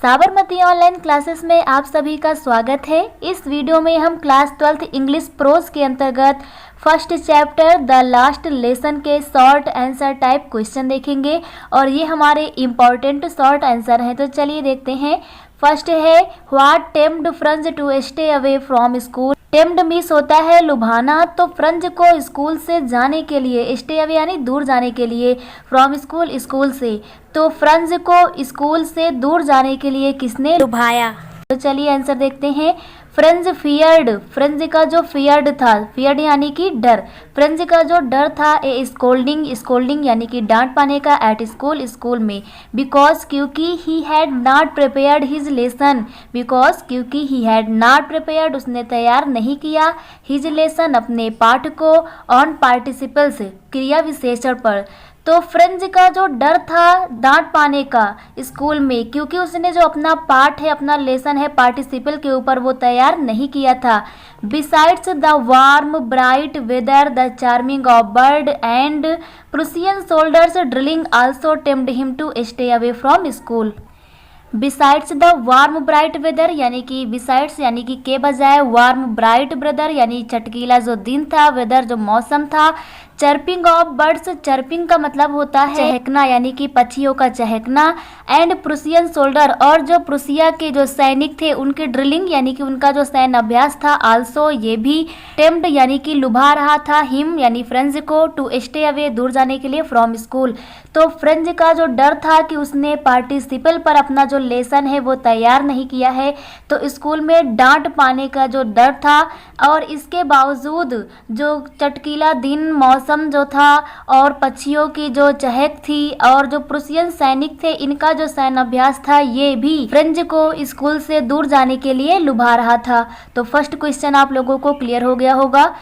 Sabarmati online classes में आप सभी का स्वागत है। इस वीडियो में हम क्लास 12th इंग्लिश प्रोज के अंतर्गत first chapter the last lesson के शॉर्ट आंसर टाइप क्वेश्चन देखेंगे और ये हमारे इम्पॉर्टेंट शॉर्ट आंसर हैं। तो चलिए देखते हैं। फर्स्ट है what tempt Franz to stay away from school. Tempt means होता है लुभाना, तो फ्रंज को स्कूल से जाने के लिए, स्टे अवे यानी दूर जाने के लिए, फ्रॉम स्कूल स्कूल से, तो फ्रंज को स्कूल से दूर जाने के लिए किसने लुभाया। तो चलिए आंसर देखते हैं। फ्रंज फियर्ड, फ्रंज का जो फियर्ड था, फियर्ड यानी कि डर, फ्रंज का जो डर था ए स्कोल्डिंग, स्कोल्डिंग यानी कि डांट पाने का, एट स्कूल स्कूल में, बिकॉज क्योंकि he had not prepared his lesson, because क्योंकि ही हैड नॉट प्रिपेयर्ड उसने तैयार नहीं किया, हिज लेसन अपने पाठ को, ऑन पार्टिसिपल्स क्रिया विशेषण पर। तो फ्रंज का जो डर था डांट पाने का स्कूल में, क्योंकि उसने जो अपना पाठ है, अपना लेसन है पार्टिसिपल के ऊपर, वो तैयार नहीं किया था। Besides the warm bright weather the charming of bird and Prussian soldiers drilling also tempt him to stay away from school. Besides the warm bright weather यानी कि बिसाइड्स यानी कि के बजाय वार्म ब्राइट वेदर यानी चटकीला जो दिन था, वेदर जो मौसम था, चर्पिंग ऑफ बर्ड्स, चर्पिंग का मतलब होता है चहकना यानी कि पक्षियों का चहकना, एंड प्रुसियन सोल्डर और जो प्रुसिया के जो सैनिक थे उनके ड्रिलिंग यानी कि उनका जो सैन्य अभ्यास था, आल्सो ये भी, टेम्प्ट यानी कि लुभा रहा था, हिम यानी फ्रंज को, टू स्टे अवे दूर जाने के लिए, फ्रॉम स्कूल। तो फ्रंज का जो डर था कि उसने पार्टिसिपल पर अपना जो लेसन है वो तैयार नहीं किया है, तो स्कूल में डांट पाने का जो डर था, और इसके बावजूद जो चटकीला दिन, मौसम जो था और पक्षियों की जो चहक थी और जो प्रुसियन सैनिक थे इनका जो सैन्य अभ्यास था, ये भी फ्रंज को स्कूल से दूर जाने के लिए लुभा रहा था। तो फर्स्ट क्वेश्चन आप लोगों को क्लियर हो गया होगा।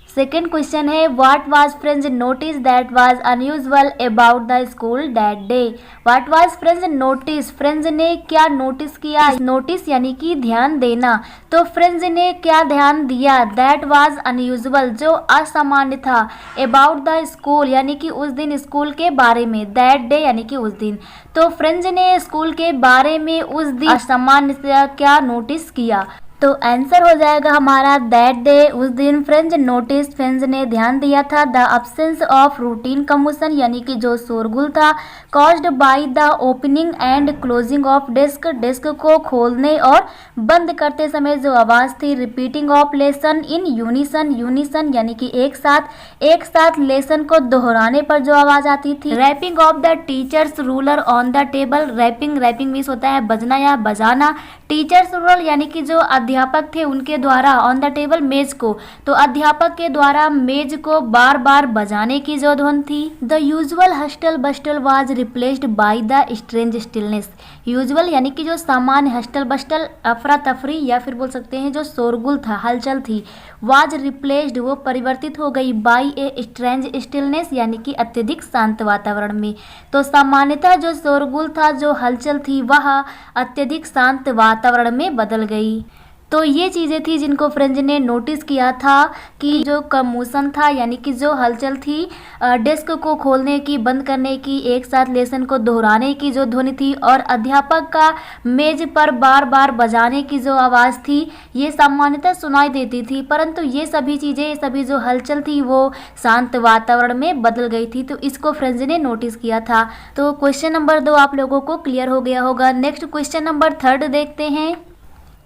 सेकेंड क्वेश्चन है what was Franz notice that was unusual about the school that day. What was Franz notice, Franz ने क्या नोटिस किया, नोटिस यानी कि ध्यान देना, तो फ्रंज ने क्या ध्यान दिया, दैट वाज अनयूजुअल जो असामान्य था, अबाउट द स्कूल यानी कि उस दिन स्कूल के बारे में, दैट डे यानी कि उस दिन, तो फ्रंज ने स्कूल के बारे में उस दिन असामान्य से क्या नोटिस किया। तो आंसर हो जाएगा हमारा दैट डे, उस दिन फ्रंज नोटिस, फ्रंज ने ध्यान दिया था, the absence of routine commotion यानी कि जो शोरगुल था, caused by the opening and closing of desk, desk को खोलने और बंद करते समय जो आवाज़ थी, repeating of lesson in unison, unison यानी कि एक साथ लेसन को दोहराने पर जो आवाज़ आती थी, rapping of the teacher's ruler on the table, rapping, rapping means होता है बजना या बजाना, टीचर्स रूलर यानी कि जो अध्यापक थे उनके द्वारा, ऑन द टेबल मेज को, तो अध्यापक के द्वारा मेज को बार बार बजाने की जो धुन थी। The usual hustle bustle was replaced by the strange stillness, usual यानी कि जो सामान्य हस्टल बस्टल, अफरा तफरी या फिर बोल सकते हैं जो शोरगुल था, हलचल थी, वाज रिप्लेस्ड वो परिवर्तित हो गई, बाय ए स्ट्रेंज स्टिलनेस यानी कि अत्यधिक शांत वातावरण में। तो सामान्यतः जो शोरगुल था, जो हलचल थी, वह अत्यधिक शांत वातावरण में बदल गई। तो ये चीज़ें थी जिनको फ्रंज ने नोटिस किया था कि जो कमोशन था यानी कि जो हलचल थी, डेस्क को खोलने की, बंद करने की, एक साथ लेसन को दोहराने की जो ध्वनि थी, और अध्यापक का मेज पर बार बार बजाने की जो आवाज़ थी, ये सामान्यतः सुनाई देती थी, परंतु ये सभी चीज़ें, सभी जो हलचल थी वो शांत वातावरण में बदल गई थी। तो इसको फ्रंज ने नोटिस किया था। तो क्वेश्चन नंबर 2 आप लोगों को क्लियर हो गया होगा। नेक्स्ट क्वेश्चन नंबर 3 देखते हैं।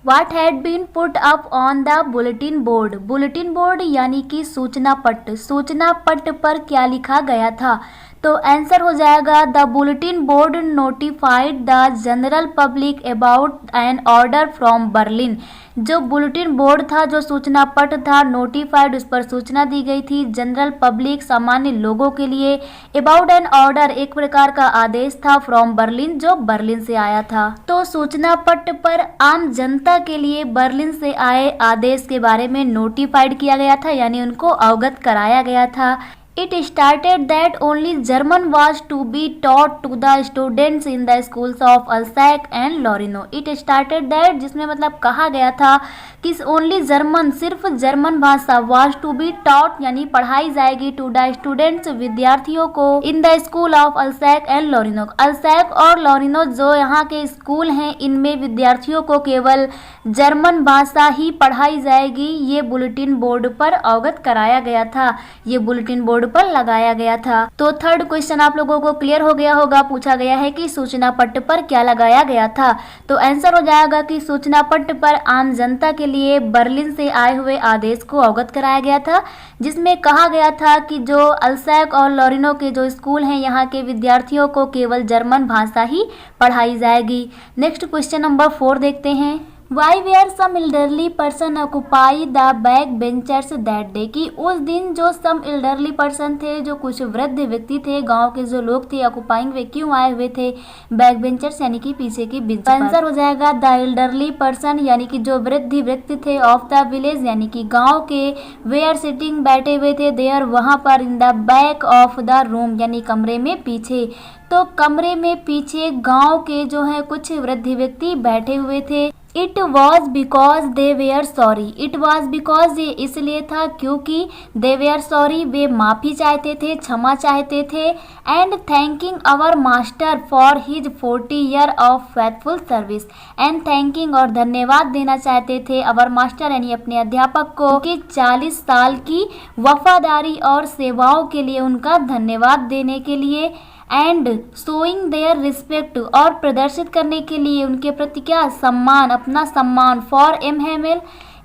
What had been put up on the bulletin board? Bulletin board यानी कि सूचना पट, सूचना पट पर क्या लिखा गया था। तो आंसर हो जाएगा the bulletin board notified the general public about an order from Berlin. जो बुलेटिन बोर्ड था, जो सूचना पट था, नोटिफाइड उस पर सूचना दी गई थी, जनरल पब्लिक सामान्य लोगों के लिए, अबाउट एन ऑर्डर एक प्रकार का आदेश था, फ्रॉम बर्लिन जो बर्लिन से आया था। तो सूचना पट पर आम जनता के लिए बर्लिन से आए आदेश के बारे में नोटिफाइड किया गया था यानी उनको अवगत कराया गया था। It started that only German was to be taught to the students in the schools of Alsace and Lorraine. It started that जिसमें मतलब कहा गया था कि ओनली जर्मन, सिर्फ जर्मन भाषा was to be taught यानी पढ़ाई जाएगी to the students विद्यार्थियों को in the school of Alsace and Lorraine. अल्सैक और लॉरिनो जो यहाँ के स्कूल हैं इनमें विद्यार्थियों को केवल जर्मन भाषा ही पढ़ाई जाएगी, ये बुलेटिन बोर्ड पर अवगत कराया गया था, ये बुलेटिन बोर्ड पर लगाया गया था। तो थर्ड क्वेश्चन आप लोगों को क्लियर हो गया होगा। पूछा गया है कि सूचना पट्ट पर क्या लगाया गया था, तो आंसर हो जाएगा कि सूचना पट्ट पर आम जनता के लिए बर्लिन से आए हुए आदेश को अवगत कराया गया था, जिसमें कहा गया था कि जो अल्सैक और लॉरिनो के जो स्कूल हैं यहाँ के विद्यार्थियों को केवल जर्मन भाषा ही पढ़ाई जाएगी। नेक्स्ट क्वेश्चन नंबर 4 देखते हैं। Why were some elderly person occupy the back benchers that day? कि उस दिन जो some elderly person थे, जो कुछ वृद्ध व्यक्ति थे, गांव के जो लोग थे, ऑक्युपाइंग वे क्यों आए हुए थे बैक बेंचर्स यानी कि पीछे की बेंच पर। आंसर हो जाएगा द elderly person यानी कि जो वृद्ध व्यक्ति थे ऑफ द विलेज यानी कि गांव के वेयर सिटिंग बैठे हुए थे देयर वहां पर in the back of the room यानी कमरे में पीछे। तो कमरे में पीछे गांव के जो है कुछ वृद्ध व्यक्ति बैठे हुए थे। It was because they were sorry, it was because ये इसलिए था क्योंकि दे वेयर सॉरी वे माफ़ी चाहते थे, क्षमा चाहते थे, and thanking our master for his 40 year of faithful service, and thanking और धन्यवाद देना चाहते थे आवर मास्टर यानी अपने अध्यापक को कि 40 साल की वफादारी और सेवाओं के लिए उनका धन्यवाद देने के लिए, एंड शोइंग देयर रिस्पेक्ट और प्रदर्शित करने के लिए उनके प्रति क्या सम्मान, अपना सम्मान फॉर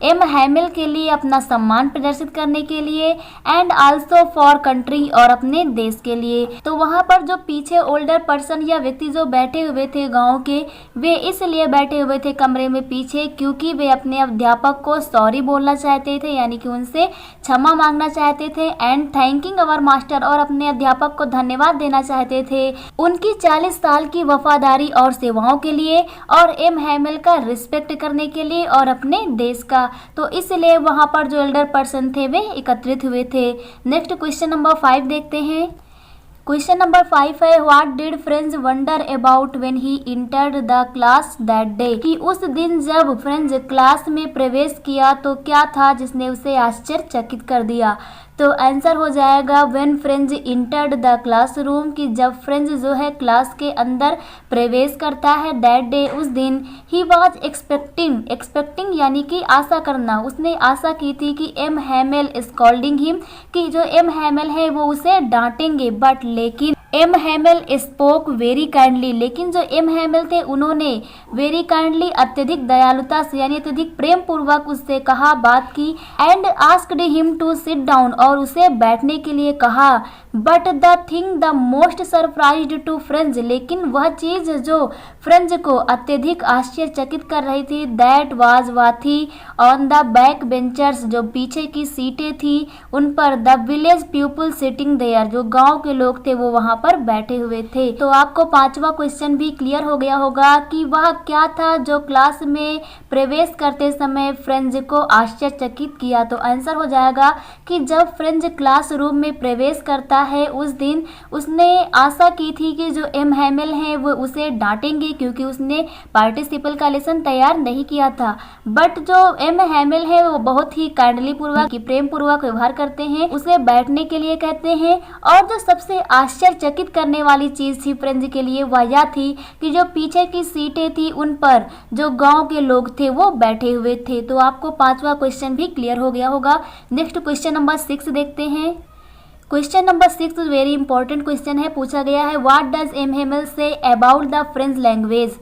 एम हैमिल के लिए अपना सम्मान प्रदर्शित करने के लिए, एंड आल्सो फॉर कंट्री और अपने देश के लिए। तो वहाँ पर जो पीछे ओल्डर पर्सन या व्यक्ति जो बैठे हुए थे गांव के, वे इसलिए बैठे हुए थे कमरे में पीछे क्योंकि वे अपने अध्यापक को सॉरी बोलना चाहते थे यानी कि उनसे क्षमा मांगना चाहते थे, एंड थैंकिंग अवर मास्टर और अपने अध्यापक को धन्यवाद देना चाहते थे उनकी 40 साल की वफादारी और सेवाओं के लिए, और एम हैमिल का रिस्पेक्ट करने के लिए और अपने देश का। तो इसलिए वहां पर जो एल्डर पर्सन थे वे एकत्रित हुए थे। नेक्स्ट क्वेश्चन नंबर 5 देखते हैं। क्वेश्चन नंबर 5 है what did friends wonder about when he entered the class that day, कि उस दिन जब फ्रेंड्स क्लास में प्रवेश किया तो क्या था जिसने उसे आश्चर्यचकित कर दिया। तो आंसर हो जाएगा when friends entered the classroom, कि जब फ्रेंड्स जो है क्लास के अंदर प्रवेश करता है दैट डे उस दिन, ही वाज एक्सपेक्टिंग यानी कि आशा करना, उसने आशा की थी कि एम हैमिल स्कॉल्डिंग हिम, कि जो एम हैमिल है वो उसे डांटेंगे, बट लेकिन एम हैमिल स्पोक वेरी काइंडली, लेकिन जो एम हैमिल थे उन्होंने वेरी काइंडली अत्यधिक दयालुता से यानी अत्यधिक प्रेम पूर्वक उससे कहा, बात की, and asked him to sit down और उसे बैठने के लिए कहा। But the thing the most surprised two friends, लेकिन वह चीज जो फ्रेंड्स को अत्यधिक आश्चर्यचकित कर रही थी दैट वाज वह थी ऑन द बैक बेंचर्स, जो पीछे की सीटें थी उन पर the village people sitting there, जो गांव के लोग थे वो वहां पर बैठे हुए थे। तो आपको 5वां क्वेश्चन भी क्लियर हो गया होगा कि वह क्या था जो क्लास में प्रवेश करते समय फ्रेंड्स को आश्चर्यचकित किया। तो आंसर हो जाएगा कि जब फ्रेंड्स क्लासरूम में प्रवेश करता है उस दिन उसने आशा की थी कि जो एम हैमिल है वो उसे डांटेंगे क्योंकि उसने पार्टिसिपल का लेसन तैयार नहीं किया था, बट जो एम हैमिल है वो बहुत ही काइंडली पूर्वक प्रेम पूर्वक व्यवहार करते हैं, उसे बैठने के लिए कहते हैं। और जो सबसे आश्चर्यचकित करने वाली चीज थी फ्रेंड्स के लिए वह यह थी कि जो पीछे की सीटें थी उन पर जो गांव के लोग थे वो बैठे हुए थे। तो आपको 5वां क्वेश्चन भी क्लियर हो गया होगा। नेक्स्ट क्वेश्चन नंबर 6 देखते हैं। Question number 6 very important question है। पूछा गया है what does M Hamel say about the French language,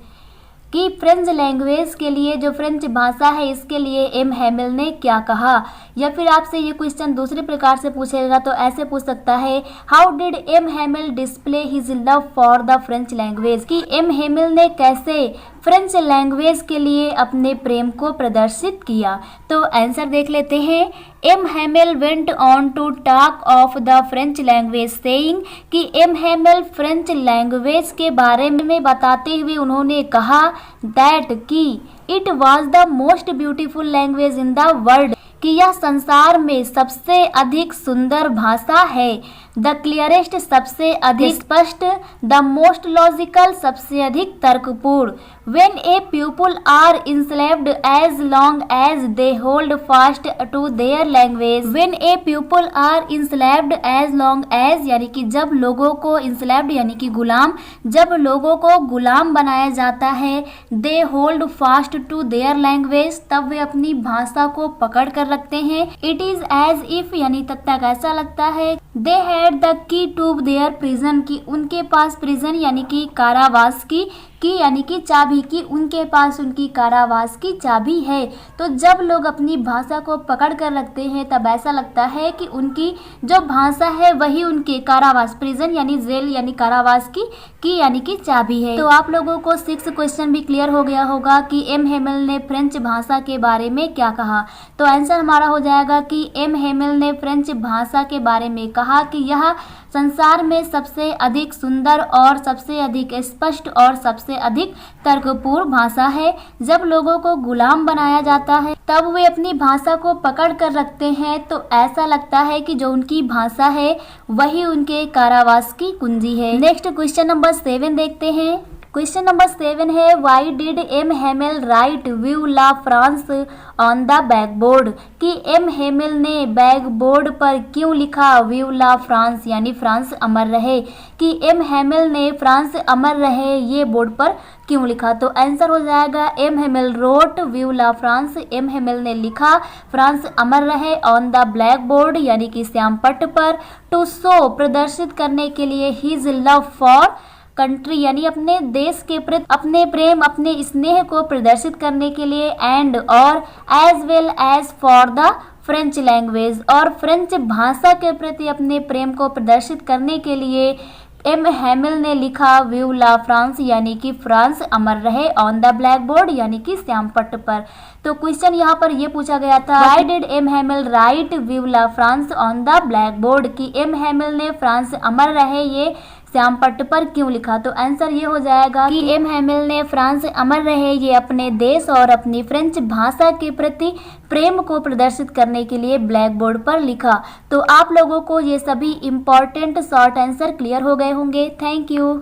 कि फ्रेंच लैंग्वेज के लिए जो फ्रेंच भाषा है इसके लिए एम हैमिल ने क्या कहा। या फिर आपसे ये क्वेश्चन दूसरे प्रकार से पूछेगा तो ऐसे पूछ सकता है how did M Hamel display his love for the French language, कि एम हैमिल ने कैसे फ्रेंच लैंग्वेज के लिए अपने प्रेम को प्रदर्शित किया। तो आंसर देख लेते हैं। M Hamel went on to talk of the French language saying, कि एम हैमिल फ्रेंच लैंग्वेज के बारे में बताते हुए उन्होंने कहा दैट कि it was the most beautiful language in the world, कि यह संसार में सबसे अधिक सुंदर भाषा है। द क्लियरेस्ट सबसे अधिक स्पष्ट। द मोस्ट लॉजिकल सबसे अधिक तर्कपूर्ण। When a pupil are enslaved as long as they hold fast to their language. When a pupil are enslaved as long as यानी कि जब लोगों को enslaved यानी कि गुलाम, जब लोगों को गुलाम बनाया जाता है, they hold fast to their language तब वे अपनी भाषा को पकड़ कर रखते हैं। It is as if यानी तब तक ऐसा लगता है they had the key to their prison की उनके पास prison यानी कि कारावास की यानी कि चाबी की उनके पास उनकी कारावास की चाबी है। तो जब लोग अपनी भाषा को पकड़ कर रखते हैं तब ऐसा लगता है कि उनकी जो भाषा है वही उनके कारावास प्रिजन यानी जेल यानी कारावास की यानी कि चाबी है। तो आप लोगों को 6 क्वेश्चन भी क्लियर हो गया होगा कि एम हेमिल ने फ्रेंच भाषा के बारे में क्या कहा। तो आंसर हमारा हो जाएगा कि एम हेमिल ने फ्रेंच भाषा के बारे में कहा कि यह संसार में सबसे अधिक सुंदर और सबसे अधिक स्पष्ट और सबसे अधिक तर्कपूर्ण भाषा है। जब लोगों को गुलाम बनाया जाता है तब वे अपनी भाषा को पकड़ कर रखते हैं तो ऐसा लगता है कि जो उनकी भाषा है वही उनके कारावास की कुंजी है। नेक्स्ट क्वेश्चन नंबर 7 देखते हैं। क्वेश्चन नंबर 7 है why did M Hamel write vive la France on the blackboard कि एम हेमिल ने बैकबोर्ड पर क्यों लिखा व्यू ला फ्रांस यानी फ्रांस अमर रहे, कि एम हेमिल ने फ्रांस अमर रहे ये बोर्ड पर क्यों लिखा। तो आंसर हो जाएगा M Hemil road view la France, M Hamel ने लिखा फ्रांस अमर रहे ऑन द ब्लैक बोर्ड यानी कि श्याम पट्ट पर, टू शो प्रदर्शित करने के लिए हिज लव फॉर कंट्री यानी अपने देश के प्रति अपने प्रेम अपने स्नेह को प्रदर्शित करने के लिए, एंड और as well as for the French language और फ्रेंच भाषा के प्रति अपने प्रेम को प्रदर्शित करने के लिए एम हेमिल ने लिखा व्यू ला फ्रांस यानी कि फ्रांस अमर रहे ऑन द ब्लैक बोर्ड यानी कि श्याम पट्ट पर। तो क्वेश्चन यहाँ पर ये पूछा गया था why did M Hamel write vive la France on the black board कि एम हेमिल ने फ्रांस अमर रहे ये श्याम पट्ट पर क्यों लिखा। तो आंसर ये हो जाएगा कि एम हेमिल ने फ्रांस अमर रहे ये अपने देश और अपनी फ्रेंच भाषा के प्रति प्रेम को प्रदर्शित करने के लिए ब्लैक बोर्ड पर लिखा। तो आप लोगों को ये सभी इंपॉर्टेंट शॉर्ट आंसर क्लियर हो गए होंगे। Thank you.